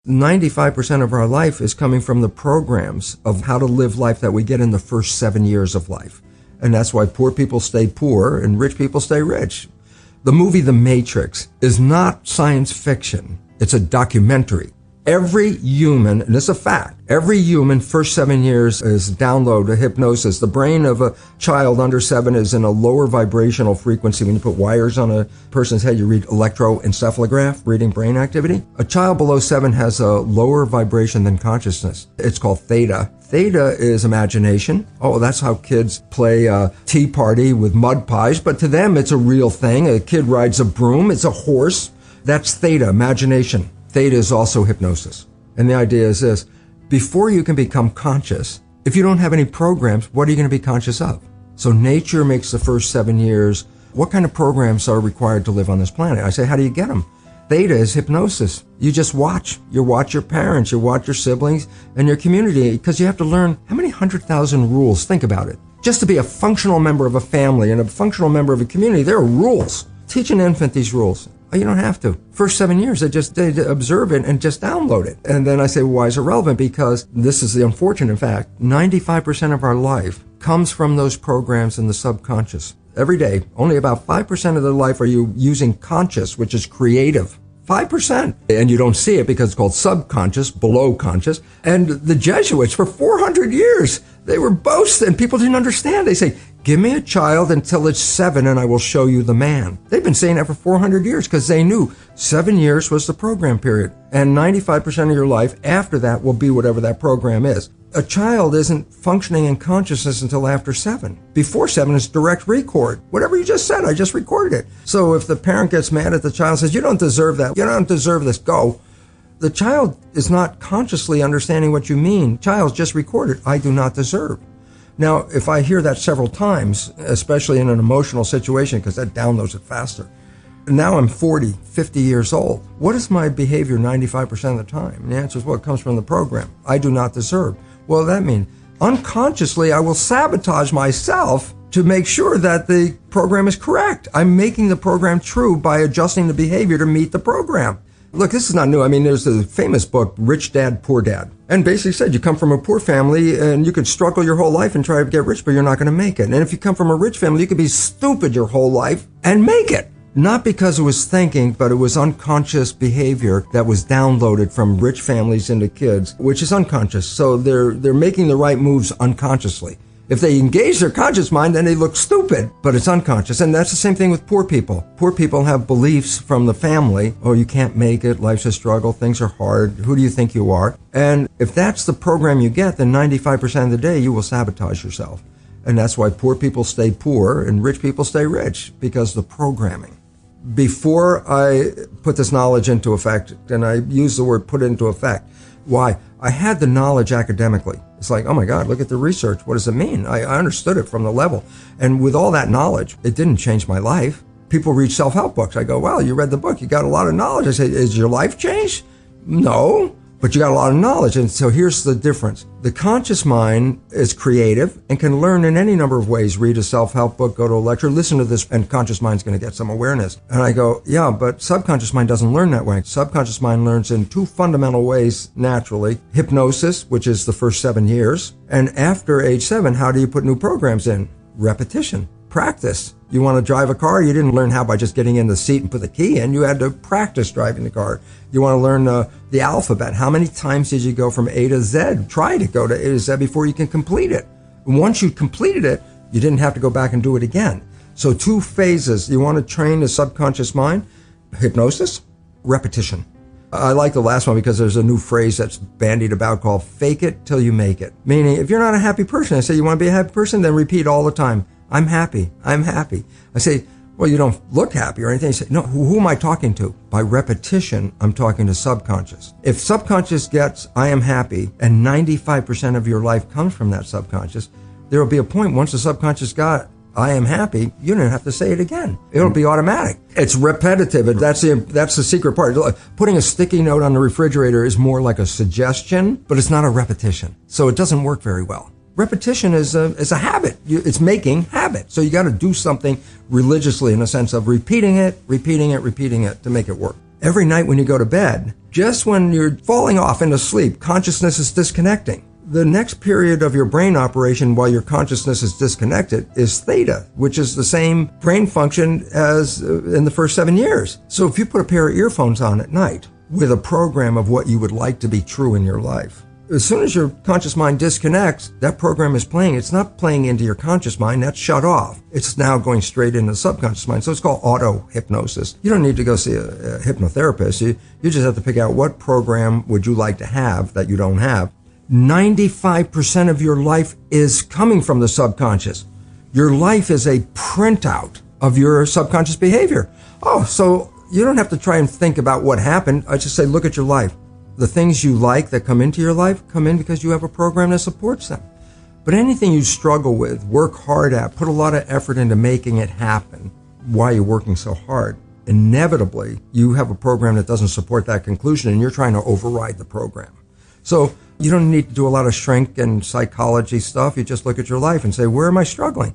95% of our life is coming from the programs of how to live life that we get in the first 7 years of life. And that's why poor people stay poor and rich people stay rich. The movie The Matrix is not science fiction. It's a documentary. Every human, and it's a fact, every human first 7 years is download a hypnosis. The brain of a child under 7 is in a lower vibrational frequency. When you put wires on a person's head, you read electroencephalograph, reading brain activity. A child below 7 has a lower vibration than consciousness. It's called theta. Theta is imagination. Oh, that's how kids play a tea party with mud pies, but to them it's a real thing. A kid rides a broom, it's a horse. That's theta, imagination. Theta is also hypnosis. And the idea is this: before you can become conscious, if you don't have any programs, what are you going to be conscious of? So nature makes the first 7 years. What kind of programs are required to live on this planet? I say, how do you get them? Theta is hypnosis. You just watch. You watch your parents, you watch your siblings and your community, because you have to learn how many 100,000 rules. Think about it. Just to be a functional member of a family and a functional member of a community, there are rules. Teach an infant these rules. Oh, you don't have to. First 7 years, they observe it and just download it. And then I say, well, why is it relevant? Because this is the unfortunate fact. 95% of our life comes from those programs in the subconscious. Every day, only about 5% of their life are you using conscious, which is creative. 5%. And you don't see it because it's called subconscious, below conscious. And the Jesuits, for 400 years, they were boasting. People didn't understand. They say, give me a child until it's 7 and I will show you the man. They've been saying that for 400 years because they knew 7 years was the program period. And 95% of your life after that will be whatever that program is. A child isn't functioning in consciousness until after 7. Before 7 is direct record. Whatever you just said, I just recorded it. So if the parent gets mad at the child and says, you don't deserve that, you don't deserve this, go. The child is not consciously understanding what you mean. Child's just recorded, I do not deserve. Now, if I hear that several times, especially in an emotional situation, because that downloads it faster. Now I'm 40, 50 years old. What is my behavior 95% of the time? And the answer is, well, it comes from the program. I do not deserve. Well, that means unconsciously I will sabotage myself to make sure that the program is correct. I'm making the program true by adjusting the behavior to meet the program. Look, this is not new. I mean, there's a famous book, Rich Dad, Poor Dad. And basically said you come from a poor family and you could struggle your whole life and try to get rich, but you're not going to make it. And if you come from a rich family, you could be stupid your whole life and make it. Not because it was thinking, but it was unconscious behavior that was downloaded from rich families into kids, which is unconscious. So they're making the right moves unconsciously. If they engage their conscious mind, then they look stupid, but it's unconscious. And that's the same thing with poor people. Poor people have beliefs from the family. Oh, you can't make it. Life's a struggle. Things are hard. Who do you think you are? And if that's the program you get, then 95% of the day you will sabotage yourself. And that's why poor people stay poor and rich people stay rich, because the programming. Before I put this knowledge into effect, and I use the word put into effect, why? I had the knowledge academically. It's like, oh my God, look at the research. What does it mean? I understood it from the level. And with all that knowledge, it didn't change my life. People read self-help books. I go, well, you read the book. You got a lot of knowledge. I say, is your life changed? No, but you got a lot of knowledge. And so here's the difference. The conscious mind is creative and can learn in any number of ways. Read a self-help book, go to a lecture, listen to this, and conscious mind's going to get some awareness. And I go, yeah, but subconscious mind doesn't learn that way. Subconscious mind learns in 2 fundamental ways naturally. Hypnosis, which is the first 7 years. And after age 7, how do you put new programs in? Repetition. Practice. You want to drive a car? You didn't learn how by just getting in the seat and put the key in. You had to practice driving the car. You want to learn the alphabet. How many times did you go from A to Z? Try to go to A to Z before you can complete it. And once you completed it, you didn't have to go back and do it again. So 2 phases. You want to train the subconscious mind? Hypnosis, repetition. I like the last one because there's a new phrase that's bandied about called fake it till you make it. Meaning, if you're not a happy person, I say, you want to be a happy person? Then repeat all the time. I'm happy. I'm happy. I say, well, you don't look happy or anything. I say, no, who am I talking to? By repetition, I'm talking to subconscious. If subconscious gets, I am happy, and 95% of your life comes from that subconscious, there will be a point once the subconscious got, I am happy, you don't have to say it again. It'll be automatic. It's repetitive. That's the secret part. Putting a sticky note on the refrigerator is more like a suggestion, but it's not a repetition. So it doesn't work very well. Repetition is a habit. It's making habit. So you got to do something religiously in a sense of repeating it to make it work. Every night when you go to bed, just when you're falling off into sleep, consciousness is disconnecting. The next period of your brain operation while your consciousness is disconnected is theta, which is the same brain function as in the first 7 years. So if you put a pair of earphones on at night with a program of what you would like to be true in your life, as soon as your conscious mind disconnects, that program is playing. It's not playing into your conscious mind. That's shut off. It's now going straight into the subconscious mind. So it's called auto-hypnosis. You don't need to go see a hypnotherapist. You just have to pick out what program would you like to have that you don't have. 95% of your life is coming from the subconscious. Your life is a printout of your subconscious behavior. Oh, so you don't have to try and think about what happened. I just say, look at your life. The things you like that come into your life come in because you have a program that supports them. But anything you struggle with, work hard at, put a lot of effort into making it happen, why you're working so hard, inevitably you have a program that doesn't support that conclusion and you're trying to override the program. So you don't need to do a lot of shrink and psychology stuff. You just look at your life and say, where am I struggling?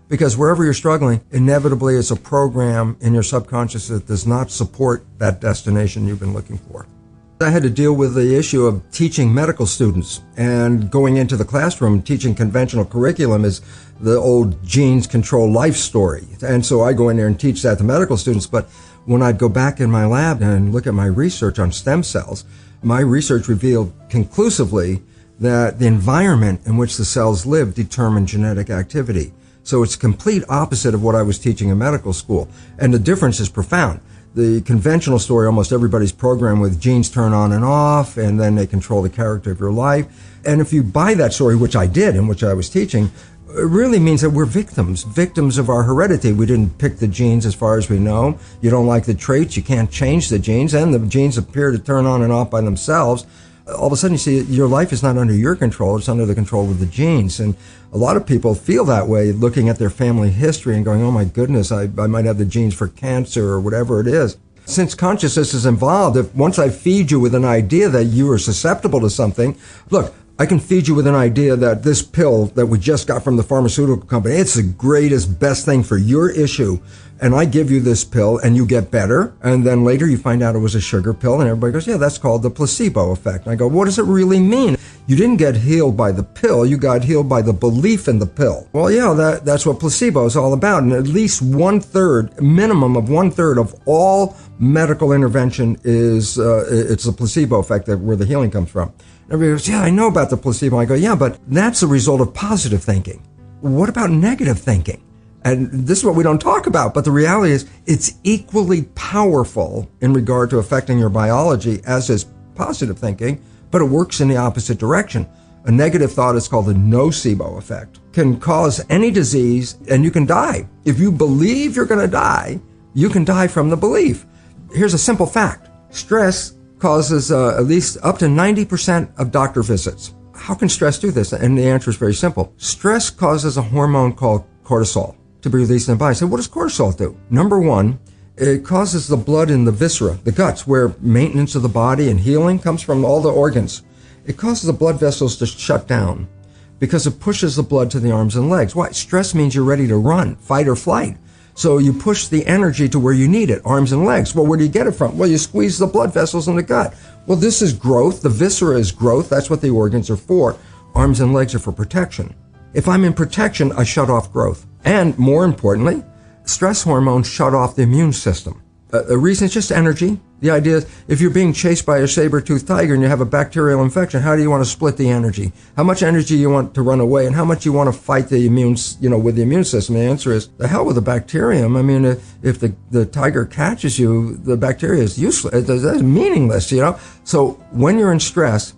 Because wherever you're struggling, inevitably it's a program in your subconscious that does not support that destination you've been looking for. I had to deal with the issue of teaching medical students and going into the classroom. Teaching conventional curriculum is the old genes control life story. And so I go in there and teach that to medical students. But when I'd go back in my lab and look at my research on stem cells, my research revealed conclusively that the environment in which the cells live determine genetic activity. So it's complete opposite of what I was teaching in medical school. And the difference is profound. The conventional story, almost everybody's programmed with genes turn on and off, and then they control the character of your life. And if you buy that story, which I did and which I was teaching, it really means that we're victims of our heredity. We didn't pick the genes as far as we know. You don't like the traits, you can't change the genes, and the genes appear to turn on and off by themselves. All of a sudden you see your life is not under your control, it's under the control of the genes. And a lot of people feel that way looking at their family history and going, oh my goodness, I might have the genes for cancer or whatever it is. Since consciousness is involved, if once I feed you with an idea that you are susceptible to something, look, I can feed you with an idea that this pill that we just got from the pharmaceutical company, it's the greatest, best thing for your issue. And I give you this pill and you get better. And then later you find out it was a sugar pill and everybody goes, yeah, that's called the placebo effect. And I go, what does it really mean? You didn't get healed by the pill. You got healed by the belief in the pill. Well, yeah, that's what placebo is all about. And at least minimum of one third of all medical intervention is, it's the placebo effect where the healing comes from. Everybody goes, yeah, I know about the placebo. I go, yeah, but that's a result of positive thinking. What about negative thinking? And this is what we don't talk about, but the reality is it's equally powerful in regard to affecting your biology as is positive thinking, but it works in the opposite direction. A negative thought is called the nocebo effect. Can cause any disease and you can die. If you believe you're going to die, you can die from the belief. Here's a simple fact. Stress causes at least up to 90% of doctor visits. How can stress do this? And the answer is very simple. Stress causes a hormone called cortisol to be released in the body. So what does cortisol do? Number one, it causes the blood in the viscera, the guts, where maintenance of the body and healing comes from all the organs. It causes the blood vessels to shut down because it pushes the blood to the arms and legs. Why? Stress means you're ready to run, fight or flight. So you push the energy to where you need it, arms and legs. Well, where do you get it from? Well, you squeeze the blood vessels in the gut. Well, this is growth. The viscera is growth. That's what the organs are for. Arms and legs are for protection. If I'm in protection, I shut off growth. And more importantly, stress hormones shut off the immune system. The reason is just energy. The idea is if you're being chased by a saber-toothed tiger and you have a bacterial infection, how do you want to split the energy? How much energy you want to run away and how much you want to fight the with the immune system? The answer is the hell with the bacterium. I mean, if the tiger catches you, the bacteria is useless. It's meaningless, So when you're in stress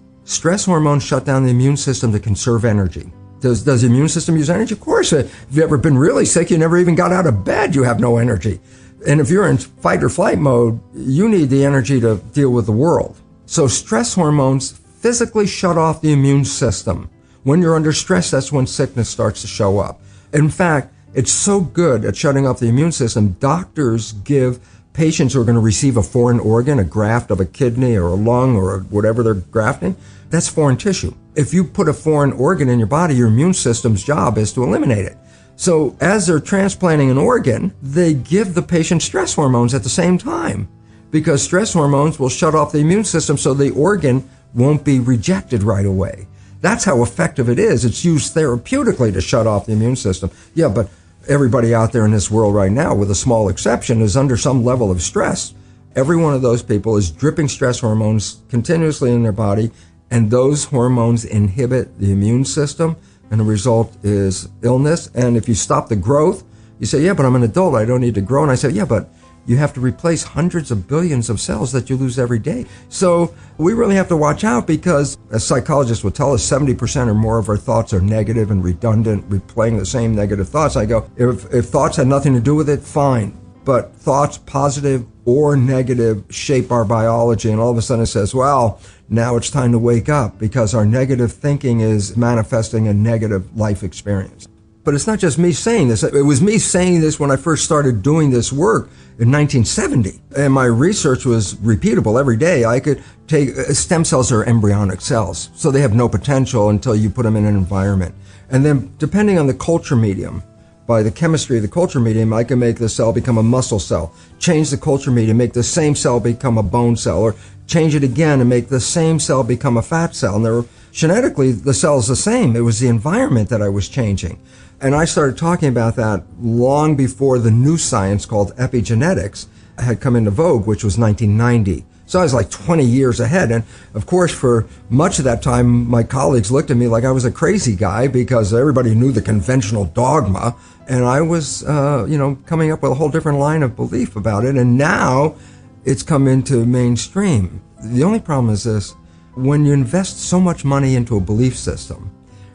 hormones shut down the immune system to conserve energy. Does the immune system use energy? Of course. If you've ever been really sick, you never even got out of bed, you have no energy. And if you're in fight or flight mode, you need the energy to deal with the world. So stress hormones physically shut off the immune system. When you're under stress, that's when sickness starts to show up. In fact, it's so good at shutting off the immune system, doctors give patients who are going to receive a foreign organ, a graft of a kidney or a lung or whatever they're grafting, that's foreign tissue. If you put a foreign organ in your body, your immune system's job is to eliminate it. So as they're transplanting an organ, they give the patient stress hormones at the same time. because stress hormones will shut off the immune system so the organ won't be rejected right away. That's how effective it is. It's used therapeutically to shut off the immune system. Yeah, but everybody out there in this world right now, with a small exception, is under some level of stress. Every one of those people is dripping stress hormones continuously in their body, and those hormones inhibit the immune system, and the result is illness. And if you stop the growth, you say, yeah, but I'm an adult, I don't need to grow. And I say, yeah, but you have to replace hundreds of billions of cells that you lose every day. So we really have to watch out, because as psychologists will tell us, 70% or more of our thoughts are negative and redundant, replaying the same negative thoughts. I go, if thoughts had nothing to do with it, fine. But thoughts, positive or negative, shape our biology. And all of a sudden it says, well, now it's time to wake up, because our negative thinking is manifesting a negative life experience. But it's not just me saying this. It was me saying this when I first started doing this work in 1970. And my research was repeatable every day. I could take stem cells are embryonic cells, so they have no potential until you put them in an environment. And then depending on the culture medium, by the chemistry of the culture medium, I can make the cell become a muscle cell, change the culture medium, make the same cell become a bone cell, or change it again and make the same cell become a fat cell. And genetically, the cell's the same. It was the environment that I was changing. And I started talking about that long before the new science called epigenetics had come into vogue, which was 1990. So I was like 20 years ahead. And of course, for much of that time, my colleagues looked at me like I was a crazy guy, because everybody knew the conventional dogma. And I was, coming up with a whole different line of belief about it. And now it's come into mainstream. The only problem is this: when you invest so much money into a belief system,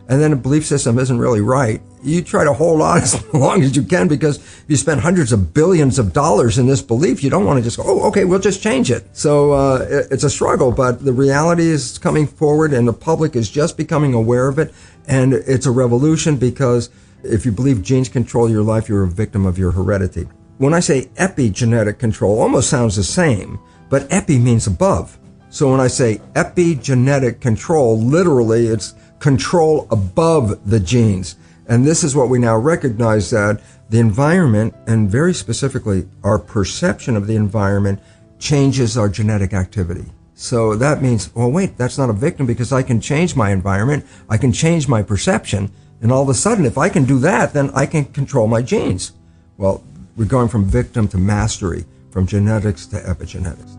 and then a belief system isn't really right, you try to hold on as long as you can, because if you spend hundreds of billions of dollars in this belief, you don't want to just go, oh, okay, we'll just change it. So it's a struggle, but the reality is coming forward, and the public is just becoming aware of it. And it's a revolution, because if you believe genes control your life, you're a victim of your heredity. When I say epigenetic control, almost sounds the same, but epi means above. So when I say epigenetic control, literally it's control above the genes. And this is what we now recognize, that the environment, and very specifically our perception of the environment, changes our genetic activity. So that means, well, wait, that's not a victim, because I can change my environment, I can change my perception, and all of a sudden, if I can do that, then I can control my genes. Well, we're going from victim to mastery, from genetics to epigenetics.